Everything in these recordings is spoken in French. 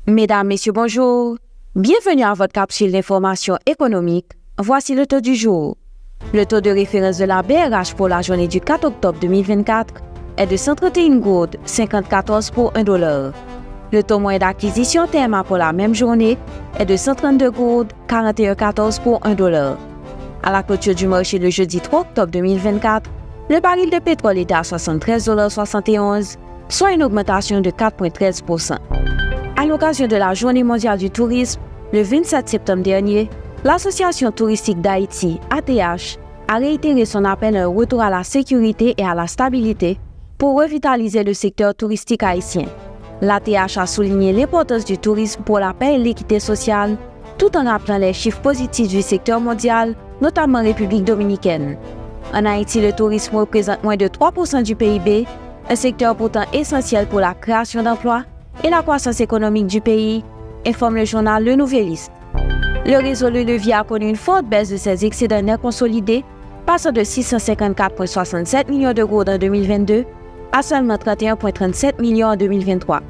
Mesdames, Messieurs, bonjour. Bienvenue à votre capsule d'information économique. Voici le taux du jour. Le taux de référence de la BRH pour la journée du 4 octobre 2024 est de 131 gouttes 54 pour $1. Le taux moyen d'acquisition TMA pour la même journée est de 132 gouttes 41,14 pour $1. À la clôture du marché le jeudi 3 octobre 2024, le baril de pétrole était à $73,71, soit une augmentation de 4,13%. À l'occasion de la Journée mondiale du tourisme, le 27 septembre dernier, l'Association touristique d'Haïti, ATH, a réitéré son appel à un retour à la sécurité et à la stabilité pour revitaliser le secteur touristique haïtien. L'ATH a souligné l'importance du tourisme pour la paix et l'équité sociale, tout en rappelant les chiffres positifs du secteur mondial, notamment en République dominicaine. En Haïti, le tourisme représente moins de 3% du PIB, un secteur pourtant essentiel pour la création d'emplois et la croissance économique du pays, informe le journal Le Nouvelliste. Le réseau Le Levier a connu une forte baisse de ses excédents nets consolidés, passant de 654,67 millions d'euros en 2022 à seulement 31,37 millions en 2023.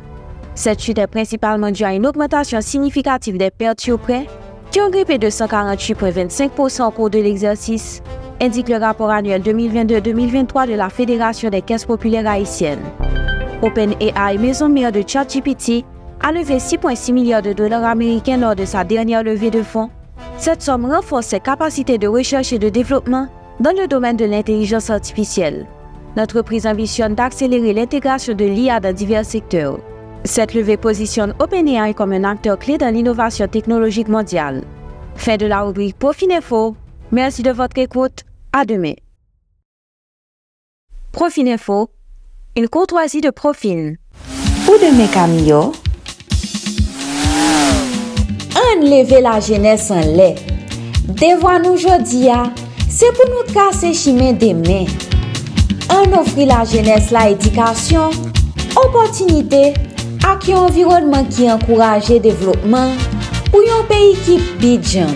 Cette chute est principalement due à une augmentation significative des pertes sur prêts qui ont grimpé de 148,25% au cours de l'exercice, indique le rapport annuel 2022-2023 de la Fédération des caisses populaires haïtiennes. OpenAI, maison mère de ChatGPT, a levé 6,6 milliards de dollars américains lors de sa dernière levée de fonds. Cette somme renforce ses capacités de recherche et de développement dans le domaine de l'intelligence artificielle. L'entreprise ambitionne d'accélérer l'intégration de l'IA dans divers secteurs. Cette levée positionne OpenAI comme un acteur clé dans l'innovation technologique mondiale. Fin de la rubrique Profininfo. Merci de votre écoute. À demain. Profininfo, une courtoisie de Profin. Ou de mes camillos? Enlever la jeunesse en lait. Devant nous aujourd'hui, c'est pour nous casser chemin demain. On offre la jeunesse la éducation, opportunité, et un environnement qui encourage le développement pour un pays qui bidjan.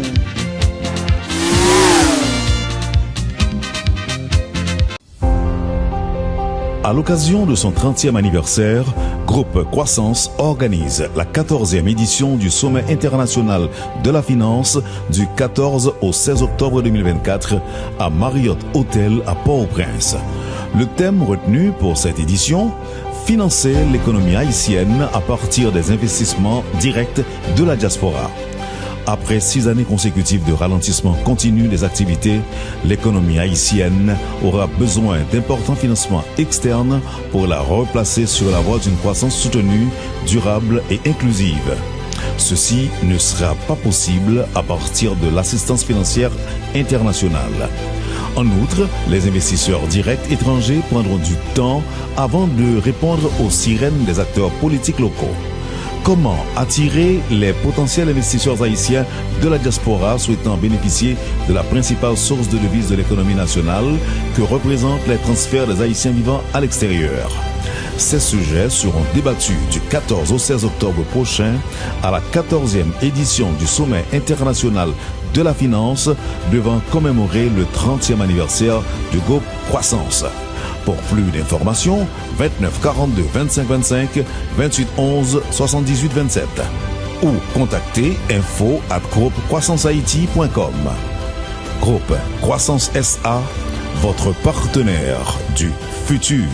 À l'occasion de son 30e anniversaire, Groupe Croissance organise la 14e édition du Sommet international de la finance du 14 au 16 octobre 2024 à Marriott Hotel à Port-au-Prince. Le thème retenu pour cette édition, financer l'économie haïtienne à partir des investissements directs de la diaspora. Après 6 années consécutives de ralentissement continu des activités, l'économie haïtienne aura besoin d'importants financements externes pour la replacer sur la voie d'une croissance soutenue, durable et inclusive. Ceci ne sera pas possible à partir de l'assistance financière internationale. En outre, les investisseurs directs étrangers prendront du temps avant de répondre aux sirènes des acteurs politiques locaux. Comment attirer les potentiels investisseurs haïtiens de la diaspora souhaitant bénéficier de la principale source de devises de l'économie nationale que représentent les transferts des Haïtiens vivant à l'extérieur? Ces sujets seront débattus du 14 au 16 octobre prochain à la 14e édition du Sommet international de la finance devant commémorer le 30e anniversaire du groupe Croissance. Pour plus d'informations, 29 42 25 25 28 11 78 27 ou contactez info@groupecroissancehaïti.com. Groupe Croissance SA, votre partenaire du futur.